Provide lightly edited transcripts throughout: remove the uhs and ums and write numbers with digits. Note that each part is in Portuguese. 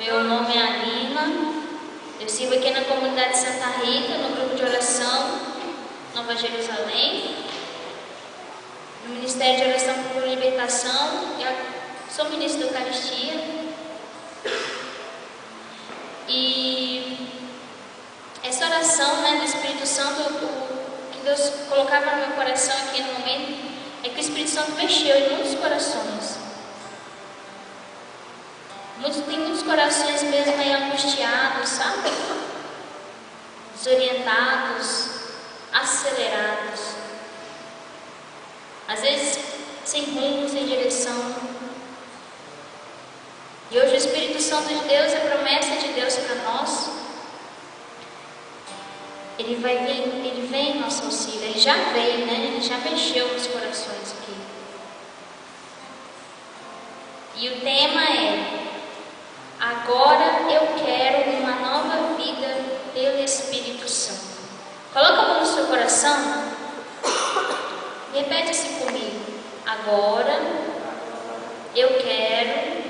Meu nome é Alina, eu sirvo aqui na comunidade de Santa Rita, no grupo de oração Nova Jerusalém, no Ministério de Oração por Libertação. Eu sou ministro da Eucaristia. E essa oração, do Espírito Santo, o que Deus colocava no meu coração aqui no momento, é que o Espírito Santo mexeu em muitos corações. Tem muitos corações mesmo aí angustiados, sabe? Desorientados, acelerados. Às vezes sem rumo, sem direção. E hoje o Espírito Santo de Deus, a promessa de Deus para nós, ele vem em nosso auxílio. Ele já veio, Ele já mexeu nos corações aqui. E o tema é: agora eu quero uma nova vida pelo Espírito Santo. Coloca a mão no seu coração. Repete assim comigo. Agora eu quero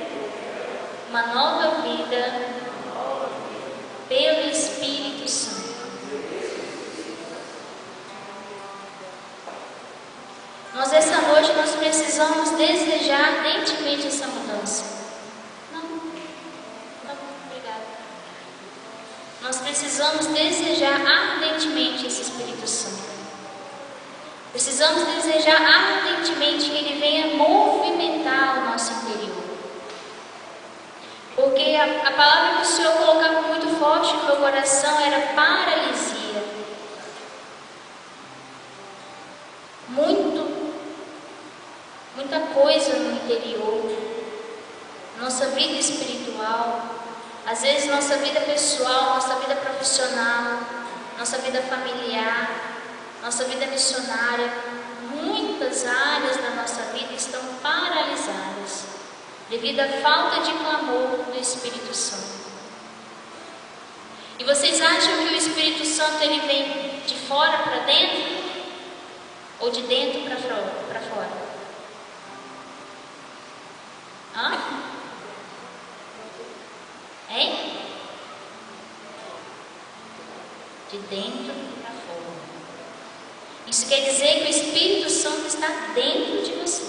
uma nova vida pelo Espírito Santo. Nós essa noite nós precisamos desejar ardentemente essa mudança. Nós precisamos desejar ardentemente esse Espírito Santo. Precisamos desejar ardentemente que Ele venha movimentar o nosso interior. Porque a palavra que o Senhor colocava muito forte no meu coração era paralisia. Muita coisa no interior. Nossa vida espiritual. Às vezes nossa vida pessoal, nossa vida profissional, nossa vida familiar, nossa vida missionária, muitas áreas da nossa vida estão paralisadas devido à falta de clamor do Espírito Santo. E vocês acham que o Espírito Santo ele vem de fora para dentro ou de dentro para fora? Hein? De dentro para fora. Isso quer dizer que o Espírito Santo está dentro de você.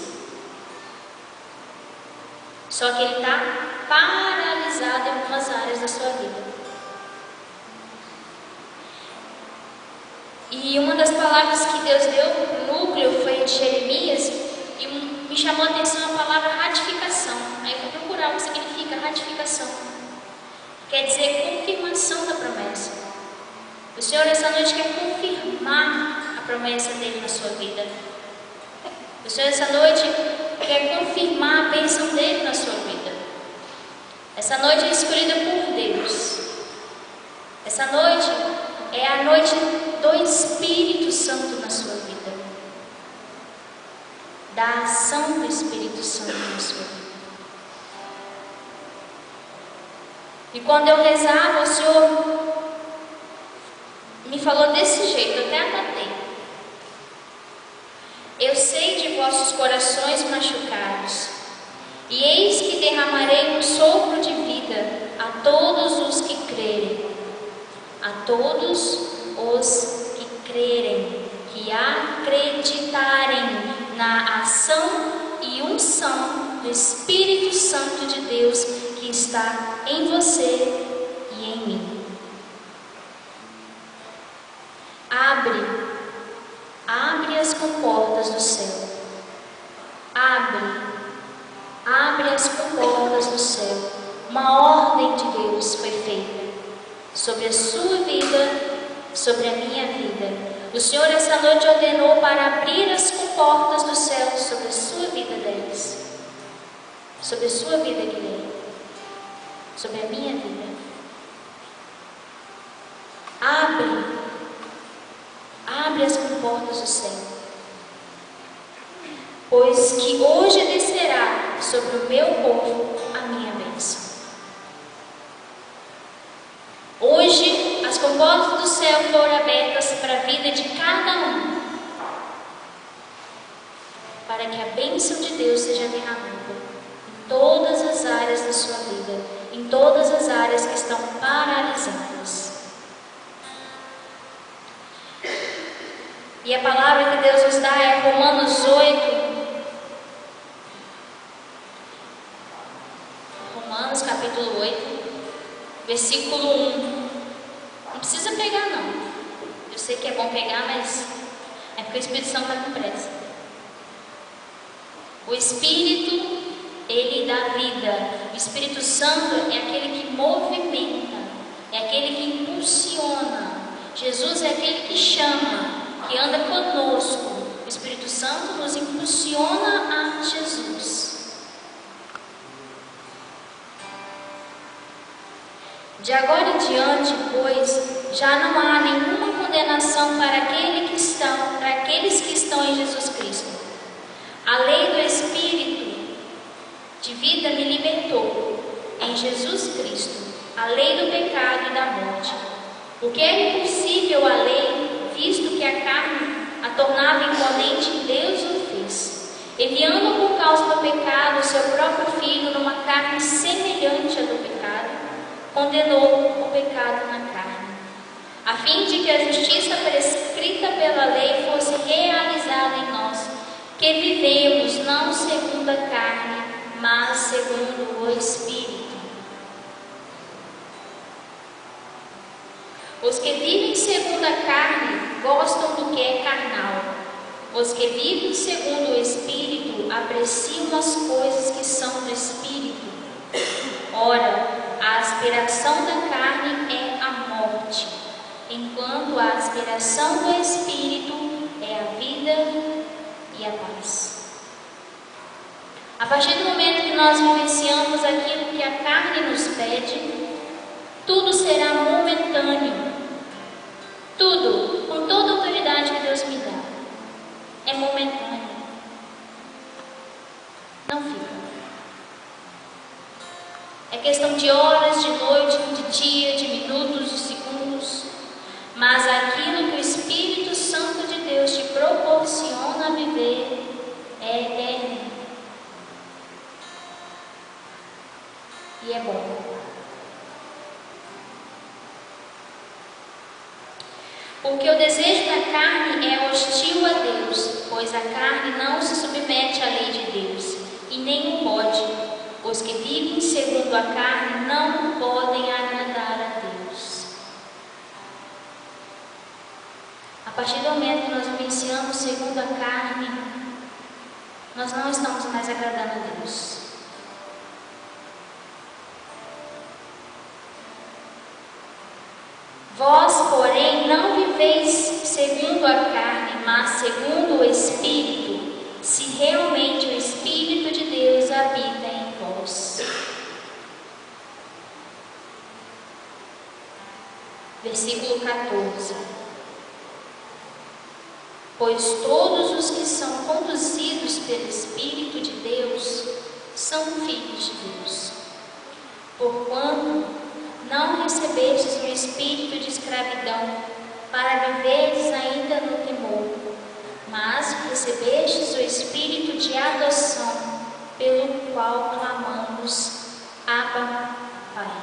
Só que ele está paralisado em algumas áreas da sua vida. E uma das palavras que Deus deu no núcleo foi de Jeremias, e me chamou a atenção a palavra ratificação. Aí eu fui procurar o que significa ratificação. Quer dizer confirmação da promessa. O Senhor essa noite quer confirmar a promessa dele na sua vida. O Senhor essa noite quer confirmar a bênção dele na sua vida. Essa noite é escolhida por Deus. Essa noite é a noite do Espírito Santo na sua vida. Da ação do Espírito Santo na sua vida. E quando eu rezava, o Senhor me falou desse jeito, eu até anotei. Eu sei de vossos corações machucados, e eis que derramarei um sopro de vida a todos os que crerem. A todos os que crerem, que acreditarem na ação e unção do Espírito Santo de Deus que está em você e em mim. Abre as comportas do céu. Abre as comportas do céu. Uma ordem de Deus foi feita sobre a sua vida, sobre a minha vida. O Senhor essa noite ordenou para abrir as comportas do céu sobre a sua vida, Denis. Sobre a sua vida, Guilherme. Sobre a minha vida. Abre as comportas do céu. Pois que hoje descerá sobre o meu povo a minha bênção. Hoje as comportas do céu foram abertas para a vida de cada um, para que a bênção de Deus seja derramada em todas as as áreas da sua vida, em todas as áreas que estão paralisadas. E a palavra que Deus nos dá é Romanos 8, Romanos capítulo 8, versículo 1. Não precisa pegar não. Eu sei que é bom pegar, mas é porque o Espírito Santo está com pressa. O Espírito, ele dá vida. O Espírito Santo é aquele que movimenta, é aquele que impulsiona. Jesus é aquele que chama, que anda conosco. O Espírito Santo nos impulsiona a Jesus. De agora em diante, pois, já não há nenhuma condenação para aqueles que estão em Jesus Cristo. A lei do Espírito de vida me libertou em Jesus Cristo, a lei do pecado e da morte. Porque é impossível a lei, visto que a carne a tornava imponente, Deus o fez, enviando por causa do pecado o seu próprio Filho numa carne semelhante à do pecado, condenou o pecado na carne, a fim de que a justiça prescrita pela lei fosse realizada em nós, que vivemos não segundo a carne, mas segundo o Espírito. Os que vivem segundo a carne gostam do que é carnal. Os que vivem segundo o Espírito apreciam as coisas que são do Espírito. Ora, a aspiração da carne é a morte, enquanto a aspiração do Espírito é a vida e a paz. A partir do momento que nós vivenciamos aquilo que a carne nos pede, tudo será momentâneo. Tudo, com toda a autoridade que Deus me dá, é momentâneo. Não fica. É questão de horas, de noite, de dia, de minutos, de segundos. Mas aquilo que o Espírito Santo de Deus te proporciona a viver é eterno. E é bom. Porque o desejo da carne é hostil a Deus, pois a carne não se submete à lei de Deus, e nem o pode. Os que vivem segundo a carne não podem agradar a Deus. A partir do momento que nós vivenciamos segundo a carne, nós não estamos mais agradando a Deus. Vós, porém, não viveis segundo a carne, mas segundo o Espírito, se realmente o Espírito de Deus habita em vós. Versículo 14. Pois todos os que são conduzidos pelo Espírito de Deus são filhos de Deus. Porquanto não recebestes o espírito de escravidão para viverdes ainda no temor, mas recebestes o espírito de adoção, pelo qual clamamos, Abba, Pai.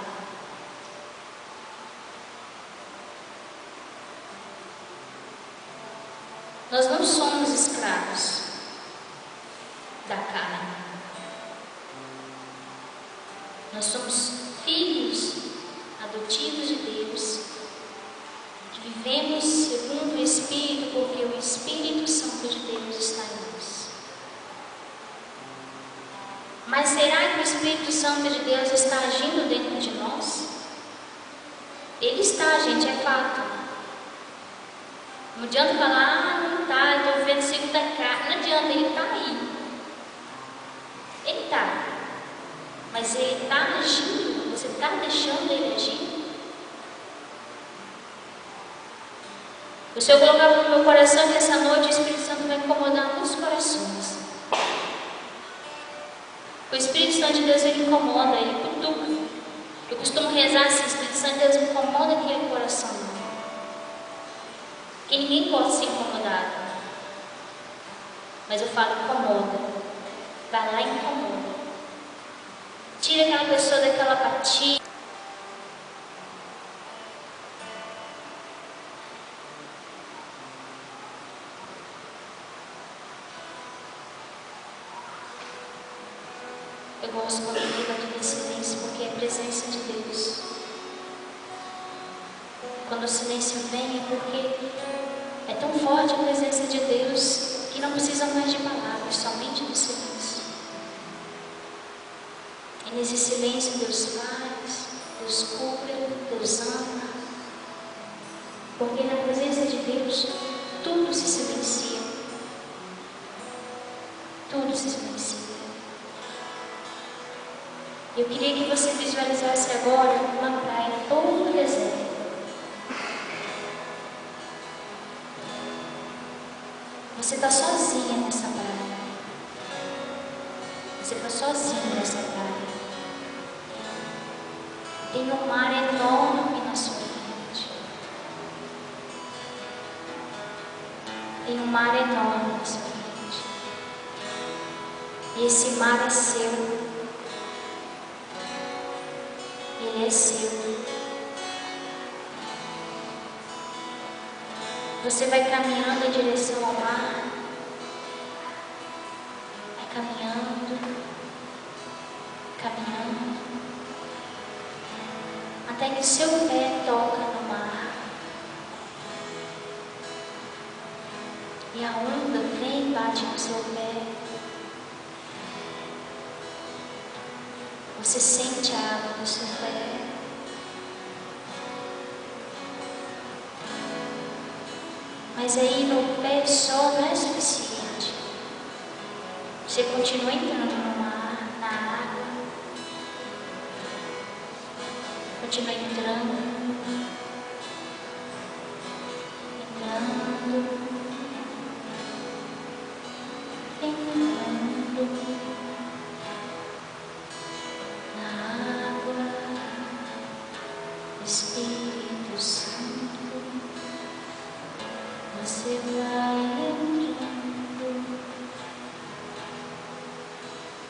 Nós não somos escravos da carne. Nós somos filhos adotivos de Deus, que vivemos segundo o Espírito, porque o Espírito Santo de Deus está em nós. Mas será que o Espírito Santo de Deus está agindo dentro de nós? Ele está, gente, é fato. Não adianta falar, não está, eu estou vivendo segundo a carne. Não adianta, ele está aí. Ele está. Mas ele está agindo. Você está deixando ele agir? O Senhor colocava no meu coração que essa noite o Espírito Santo vai incomodar muitos corações. O Espírito Santo de Deus, ele incomoda, ele cutuca. Eu costumo rezar assim: Espírito Santo de Deus, incomoda aquele coração. Porque ninguém pode ser incomodado. Mas eu falo: incomoda. Vai lá e incomoda. Tira aquela pessoa daquela apatia. Eu gosto quando fica aqui em silêncio, porque é a presença de Deus. Quando o silêncio vem é porque é tão forte a presença de Deus que não precisa mais de palavras, somente do silêncio. E nesse silêncio Deus faz, Deus cura, Deus ama. Porque na presença de Deus tudo se silencia. Tudo se silencia. Eu queria que você visualizasse agora uma praia toda deserta. Você está sozinha nessa praia. Você está sozinha nessa praia. Tem um mar enorme na sua frente. Tem um mar enorme na sua frente. E esse mar é seu. Ele é seu. Você vai caminhando em direção ao mar. Vai caminhando. Caminhando. Até que seu pé toca no mar. E a onda vem e bate no seu pé. Você sente a água no seu pé. Mas aí no pé só não é suficiente. Você continua entrando no mar, na água. Continua entrando. Espírito Santo, você vai entrando,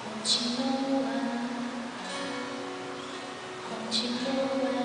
continua, continua